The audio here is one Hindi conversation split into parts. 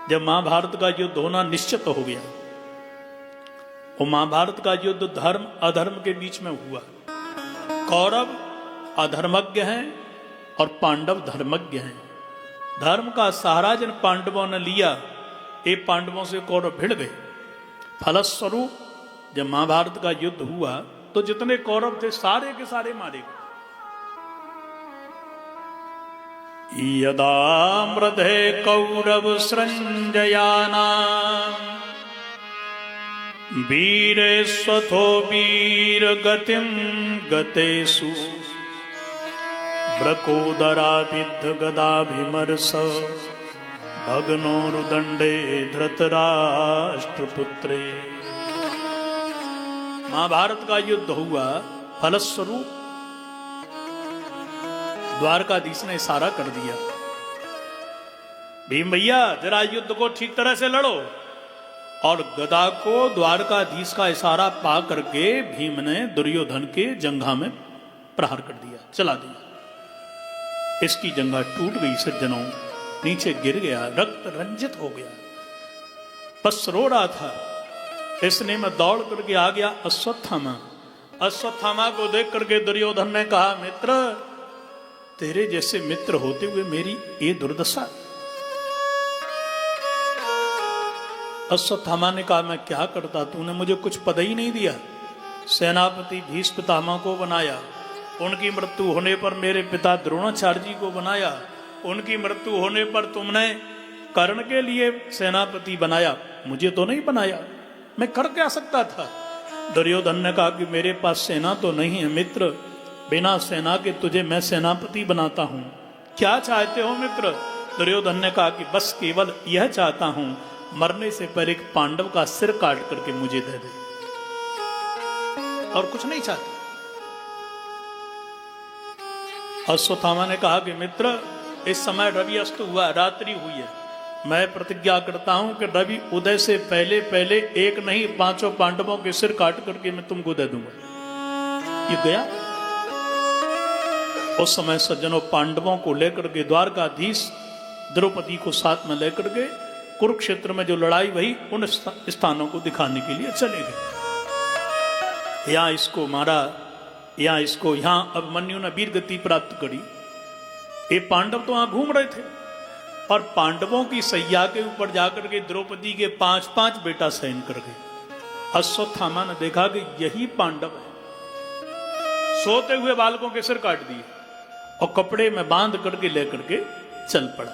जब महाभारत का युद्ध होना निश्चित हो गया, वो महाभारत का युद्ध धर्म अधर्म के बीच में हुआ। कौरव अधर्मज्ञ हैं और पांडव धर्मज्ञ हैं। धर्म का सहारा जिन पांडवों ने लिया, ये पांडवों से कौरव भिड़ गए। फलस्वरूप जब महाभारत का युद्ध हुआ तो जितने कौरव थे सारे के सारे मारे गए। यदा मृधे कौरव सृंजयाना वीरेश्वथो वीर गतिम गतेषु ब्रकोदराभिद्ध गदाभिमर्श भग्नोरुदंडे धृतराष्ट्रपुत्रे। महाभारत का युद्ध हुआ, फलस्वरूप द्वारकाधीश ने इशारा कर दिया, भीम भैया जरा युद्ध को ठीक तरह से लड़ो। और गदा को द्वारकाधीश का इशारा पा करके भीम ने दुर्योधन के जंघा में प्रहार कर दिया, चला दिया। इसकी जंघा टूट गई सज्जनों, नीचे गिर गया, रक्त रंजित हो गया, बस रो रहा था। इसने मैं दौड़ करके आ गया अश्वत्थामा। अश्वत्थामा को देख करके दुर्योधन ने कहा, मित्र तेरे जैसे मित्र होते हुए मेरी ये दुर्दशा। अश्वत्थामा ने कहा, मैं क्या करता, तूने मुझे कुछ पद ही नहीं दिया। सेनापति भीष्म पितामह को बनाया, उनकी मृत्यु होने पर मेरे पिता द्रोणाचार्य जी को बनाया, उनकी मृत्यु होने पर तुमने कर्ण के लिए सेनापति बनाया, मुझे तो नहीं बनाया, मैं कर क्या सकता था। दुर्योधन ने कहा कि मेरे पास सेना तो नहीं है मित्र, बिना सेना के तुझे मैं सेनापति बनाता हूं, क्या चाहते हो मित्र। दुर्योधन ने कहा कि बस केवल यह चाहता हूं, मरने से पहले एक पांडव का सिर काट करके मुझे दे दे, और कुछ नहीं चाहता। अश्वत्थामा ने कहा कि मित्र इस समय रवि अस्त हुआ, रात्रि हुई है, मैं प्रतिज्ञा करता हूं कि रवि उदय से पहले पहले एक नहीं 5 पांडवों के सिर काट करके मैं तुमको दे दूंगा। ये गया। उस समय सज्जनों पांडवों को लेकर के द्वारकाधीश द्रौपदी को साथ में लेकर के कुरुक्षेत्र में जो लड़ाई हुई उन स्थानों को दिखाने के लिए चले गए। यहां इसको मारा, यहां इसको, यहां अभिमन्यु ने वीर गति प्राप्त करी। ये पांडव तो वहां घूम रहे थे और पांडवों की सैया के ऊपर जाकर के द्रौपदी के 5-5 बेटा शयन कर गए। अश्वत्थामा ने देखा कि यही पांडव है, सोते हुए बालकों के सिर काट दिए और कपड़े में बांध करके लेकर के चल पड़ा।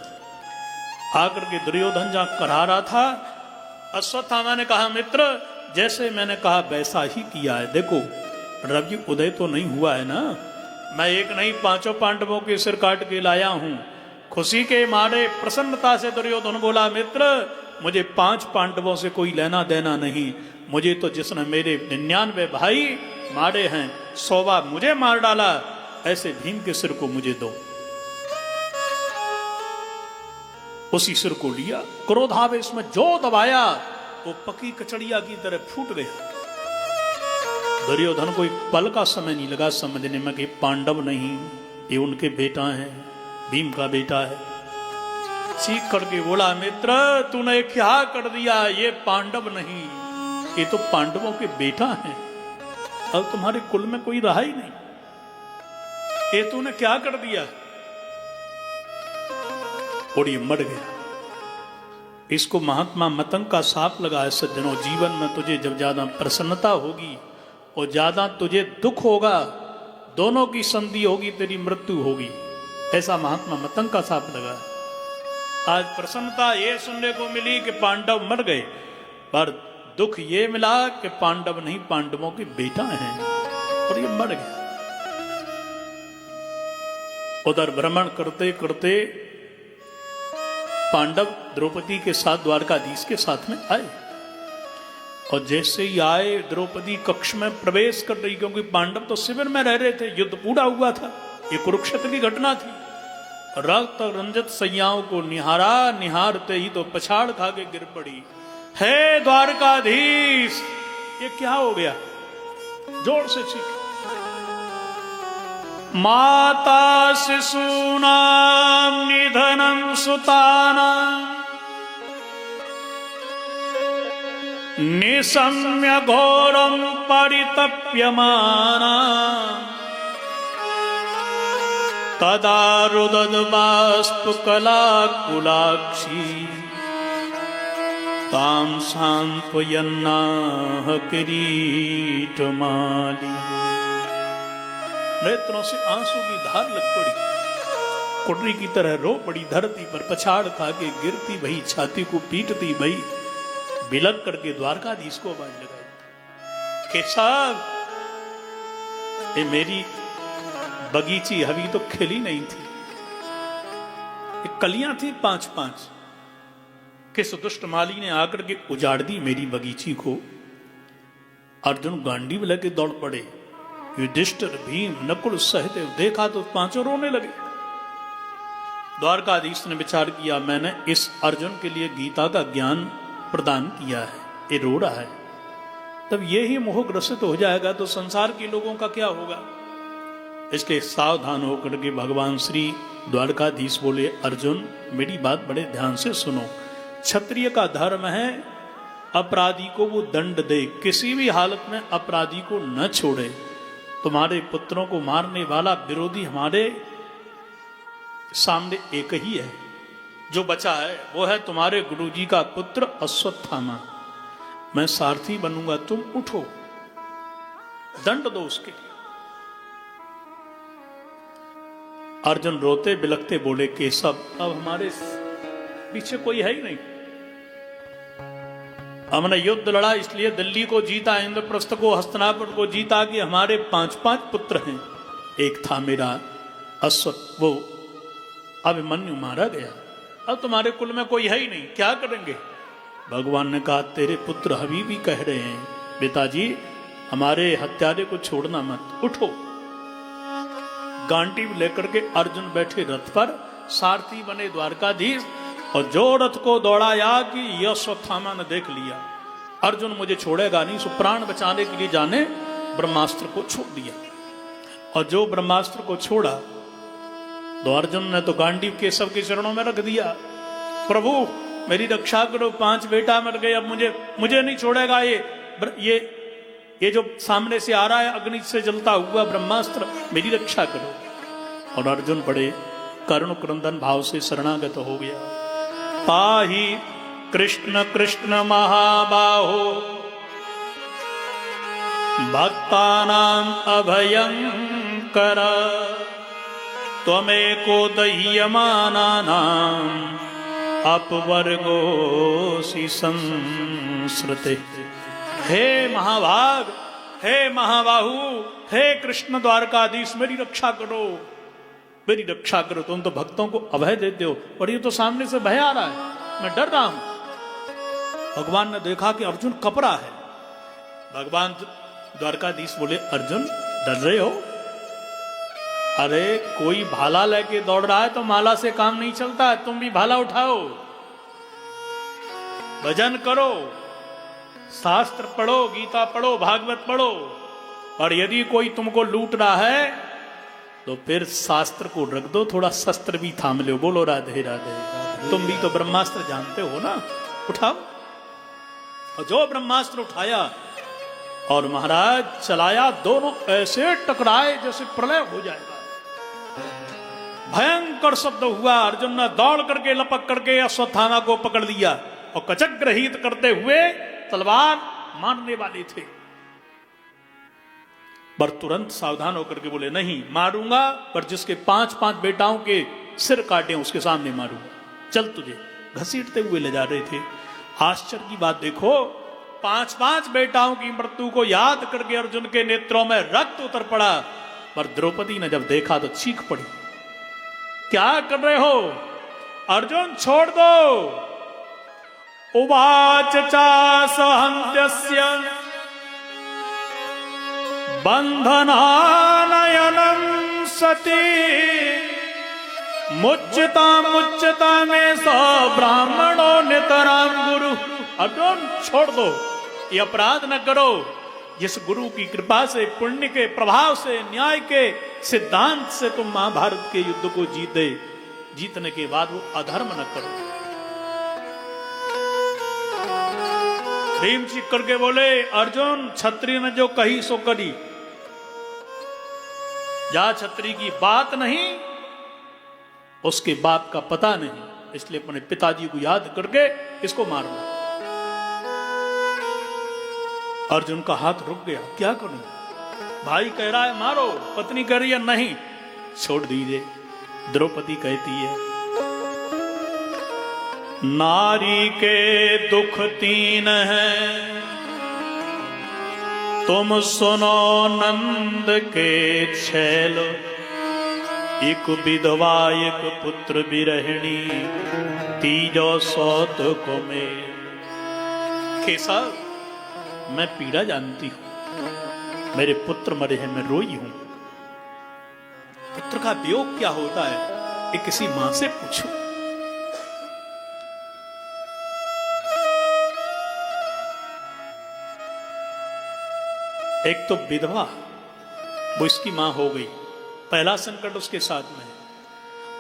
आकर के दुर्योधन जहां करा रहा था, अश्वत्थामा ने कहा, मित्र जैसे मैंने कहा वैसा ही किया है। देखो रवि उदय तो नहीं हुआ है ना, मैं एक नहीं 5 पांडवों के सिर काट के लाया हूं। खुशी के मारे प्रसन्नता से दुर्योधन बोला, मित्र मुझे 5 पांडवों से कोई लेना देना नहीं, मुझे तो जिसने मेरे 99 भाई मारे हैं 100वां मुझे मार डाला, ऐसे भीम के सिर को मुझे दो। उसी सिर को लिया, क्रोधावेश में जो दबाया वो पकी कचड़िया की तरह फूट गया। दुर्योधन को एक पल का समय नहीं लगा समझने में कि पांडव नहीं, ये उनके बेटा है, भीम का बेटा है। चीख करके बोला, मित्र तूने क्या कर दिया, ये पांडव नहीं, ये तो पांडवों के बेटा हैं, अब तुम्हारे कुल में कोई रहा ही नहीं, ये तूने क्या कर दिया। और ये मर गया। इसको महात्मा मतंग का साप लगा है। सज्जनों जीवन में तुझे जब ज्यादा प्रसन्नता होगी और ज्यादा तुझे दुख होगा, दोनों की संधि होगी, तेरी मृत्यु होगी, ऐसा महात्मा मतंग का साप लगा है। आज प्रसन्नता ये सुनने को मिली कि पांडव मर गए, पर दुख ये मिला कि पांडव नहीं पांडवों के बेटा हैं और ये मर गया। उधर भ्रमण करते करते पांडव द्रौपदी के साथ द्वारकाधीश के साथ में आए और जैसे ही आए द्रौपदी कक्ष में प्रवेश कर रही, क्योंकि पांडव तो शिविर में रह रहे थे, युद्ध पूरा हुआ था, ये कुरुक्षेत्र की घटना थी। रक्त रंजित सैयाओं को निहारा, निहारते ही तो पछाड़ खा के गिर पड़ी। हे द्वारकाधीश ये क्या हो गया, जोर से चीख। माता शिशूनां निधनं सुतानां निशम्य घोरम परितप्यमाना तदा रुदद्बाष्पकलाकुलाक्षी ताम सांत्वयन्नाह किरीटमाली। नेत्रों से आंसू की धार लग पड़ी, कुटरी की तरह रो पड़ी धरती पर, पछाड़ खा के गिरती भई, छाती को पीटती भई, बिलक करके द्वारकाधीश को आवाज लगाई कि साहब ये मेरी बगीची अभी तो खिली नहीं थी, कलियां थी 5-5, किस दुष्ट माली ने आकर के उजाड़ दी मेरी बगीची को। अर्जुन गांडीव लेके दौड़ पड़े, युधिष्ठिर भीम नकुल सहदेव देखा तो पांचों रोने लगे। द्वारकाधीश ने विचार किया मैंने इस अर्जुन के लिए गीता का ज्ञान प्रदान किया है, ये रो रहा है, तब ये ही मोहग्रसित हो जाएगा तो संसार के लोगों का क्या होगा। इसलिए सावधान होकर के भगवान श्री द्वारकाधीश बोले अर्जुन मेरी बात बड़े ध्यान से सुनो, क्षत्रिय का धर्म है अपराधी को वो दंड दे, किसी भी हालत में अपराधी को न छोड़े। तुम्हारे पुत्रों को मारने वाला विरोधी हमारे सामने एक ही है, जो बचा है वो है तुम्हारे गुरुजी का पुत्र अश्वत्थामा। मैं सारथी बनूंगा, तुम उठो, दंड दो उसके लिए। अर्जुन रोते बिलखते बोले केशव अब हमारे पीछे कोई है ही नहीं, हमने युद्ध लड़ा इसलिए दिल्ली को जीता, इंद्रप्रस्थ को, हस्तिनापुर को जीता कि हमारे 5-5 पुत्र हैं। एक था मेरा अश्वत्थ, वो अभिमन्यु मारा गया, अब तुम्हारे कुल में कोई है ही नहीं, क्या करेंगे। भगवान ने कहा तेरे पुत्र अभी भी कह रहे हैं पिताजी हमारे हत्यारे को छोड़ना मत, उठो। गांडीव लेकर के अर्जुन बैठे रथ पर, सारथी बने द्वारकाधीश, और जो रथ को दौड़ाया कि अश्वत्थामा ने देख लिया अर्जुन मुझे छोड़ेगा नहीं, सो प्राण बचाने के लिए जाने ब्रह्मास्त्र को छोड़ दिया। और जो ब्रह्मास्त्र को छोड़ा तो अर्जुन ने तो गांडीव केशव के चरणों में रख दिया, प्रभु मेरी रक्षा करो, 5 बेटा मर गए, अब मुझे नहीं छोड़ेगा ये जो सामने से आ रहा है अग्नि से जलता हुआ ब्रह्मास्त्र, मेरी रक्षा करो। और अर्जुन बड़े करुण क्रंदन भाव से शरणागत हो गया। पाहि कृष्ण कृष्ण महाबाहो भक्तानां अभयंकर त्वमेको दह्यमानानां अपवर्गोऽसि संसृते। हे महाभाग, हे महाबाहु, हे कृष्ण द्वारकाधीश मेरी रक्षा करो, मेरी रक्षा करो। तुम तो भक्तों को अभय देते हो और ये तो सामने से भय आ रहा है, मैं डर रहा हूं। भगवान ने देखा कि अर्जुन कपरा है। भगवान द्वारकाधीश बोले अर्जुन डर रहे हो? अरे कोई भाला लेके दौड़ रहा है तो माला से काम नहीं चलता है, तुम भी भाला उठाओ, भजन करो, शास्त्र पढ़ो, गीता पढ़ो, भागवत पढ़ो। और यदि कोई तुमको लूट रहा है तो फिर शास्त्र को रख दो, थोड़ा शस्त्र भी थाम लो। बोलो राधे राधे। तुम भी तो ब्रह्मास्त्र जानते हो ना, उठाओ। और जो ब्रह्मास्त्र उठाया और महाराज चलाया, दोनों ऐसे टकराए जैसे प्रलय हो जाएगा। भयंकर शब्द हुआ, अर्जुन ने दौड़ करके लपक करके अश्वत्थामा को पकड़ लिया और कचक ग्रहित करते हुए तलवार मारने वाले थे, पर तुरंत सावधान होकर के बोले नहीं मारूंगा, पर जिसके 5-5 बेटाओं के सिर काटे उसके सामने मारूंगा, चल तुझे। घसीटते हुए ले जा रहे थे। आश्चर्य की बात देखो, 5-5 बेटाओं की मृत्यु को याद करके अर्जुन के नेत्रों में रक्त उतर पड़ा, पर द्रौपदी ने जब देखा तो चीख पड़ी, क्या कर रहे हो अर्जुन, छोड़ दो। उवाच चासहन्त्यस्य बंधनानयनं सती मुच्यता में स ब्राह्मणो नितरां गुरु। अर्जुन छोड़ दो, ये अपराध न करो। जिस गुरु की कृपा से, पुण्य के प्रभाव से, न्याय के सिद्धांत से तुम महाभारत के युद्ध को जीतने के बाद वो अधर्म न करो। भीम चीख करके बोले, अर्जुन क्षत्रिय ने जो कही सो करी, जा क्षत्रिय की बात नहीं, उसके बाप का पता नहीं, इसलिए अपने पिताजी को याद करके इसको मारना। अर्जुन का हाथ रुक गया, क्या करूं, भाई कह रहा है मारो, पत्नी कह रही है नहीं, छोड़ दीजिए। द्रौपदी कहती है, नारी के दुख तीन हैं, तुम सुनो नंद के छैल, एक विधवा एक पुत्र बिरहिणी, तीजो सौत को मेल। केसर, मैं पीड़ा जानती हूं, मेरे पुत्र मरे हैं, मैं रोई हूं। पुत्र का वियोग क्या होता है, ये किसी मां से पूछो। एक तो विधवा, वो इसकी मां हो गई, पहला संकट उसके साथ में।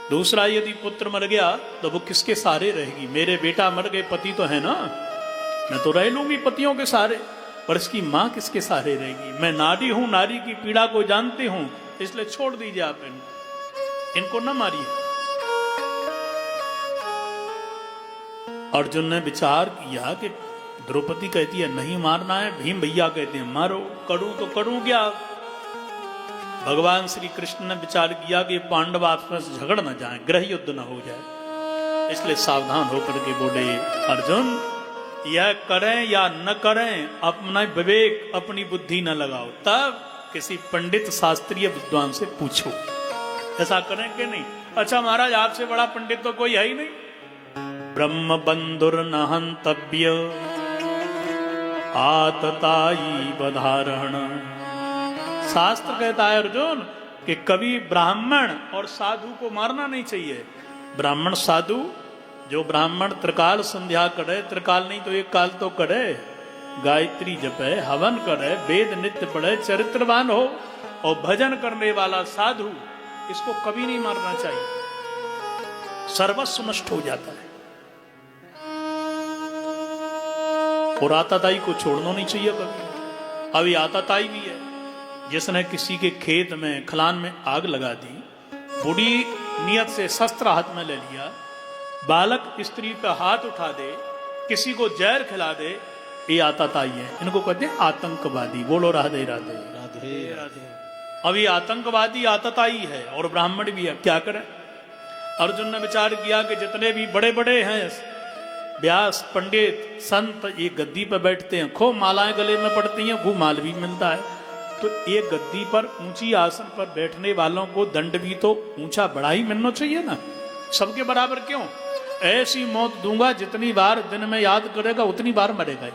दूसरा, यदि पुत्र मर गया तो वो किसके सहारे रहेगी? मेरे बेटा मर गए, पति तो है ना, मैं तो रह लूंगी पतियों के सहारे, पर इसकी मां किसके सहारे रहेगी? मैं नारी हूं, नारी की पीड़ा को जानती हूं, इसलिए छोड़ दीजिए आप इनको न मारिए। अर्जुन ने विचार किया कि द्रौपदी कहती है नहीं मारना है, भीम भैया कहते हैं मारो, करूं तो करूं क्या? भगवान श्री कृष्ण ने विचार किया कि पांडव आपस में झगड़ न जाएं, गृह युद्ध न हो जाए, इसलिए सावधान होकर के बोले, अर्जुन यह करें या न करें, अपना विवेक अपनी बुद्धि न लगाओ, तब किसी पंडित शास्त्रीय विद्वान से पूछो, ऐसा करें कि नहीं? अच्छा महाराज, आपसे बड़ा पंडित तो कोई है ही नहीं। ब्रह्म बंधुर न हंतव्य, आतताई बधारण। शास्त्र कहता है अर्जुन कि कभी ब्राह्मण और साधु को मारना नहीं चाहिए। ब्राह्मण साधु, जो ब्राह्मण त्रिकाल संध्या करे, त्रिकाल नहीं तो एक काल तो करे, गायत्री जपे, हवन करे, वेद नित्य पढ़े, चरित्रवान हो और भजन करने वाला साधु, इसको कभी नहीं मारना चाहिए, सर्वस्व नष्ट हो जाता है। और आताताई को छोड़ना नहीं चाहिए कभी। अभी आताताई भी है, जिसने किसी के खेत में, खलान में आग लगा दी, बुरी नियत से शस्त्र हाथ में ले लिया, बालक स्त्री पे हाथ उठा दे, किसी को जहर खिला दे, ये आताताई है। इनको कहते हैं आतंकवादी। बोलो राधे राधे राधे राधे। अभी आतंकवादी आताताई है और ब्राह्मण भी है, क्या करें? अर्जुन ने विचार किया कि जितने भी बड़े बड़े हैं, व्यास, पंडित, संत, ये गद्दी पर बैठते हैं, खूब मालाएं गले में पड़ती हैं, खूब माल भी मिलता है, तो एक गद्दी पर, ऊंची आसन पर बैठने वालों को दंड भी तो ऊंचा बड़ा ही मिलना चाहिए ना, सबके बराबर क्यों? ऐसी मौत दूंगा जितनी बार दिन में याद करेगा उतनी बार मरेगा।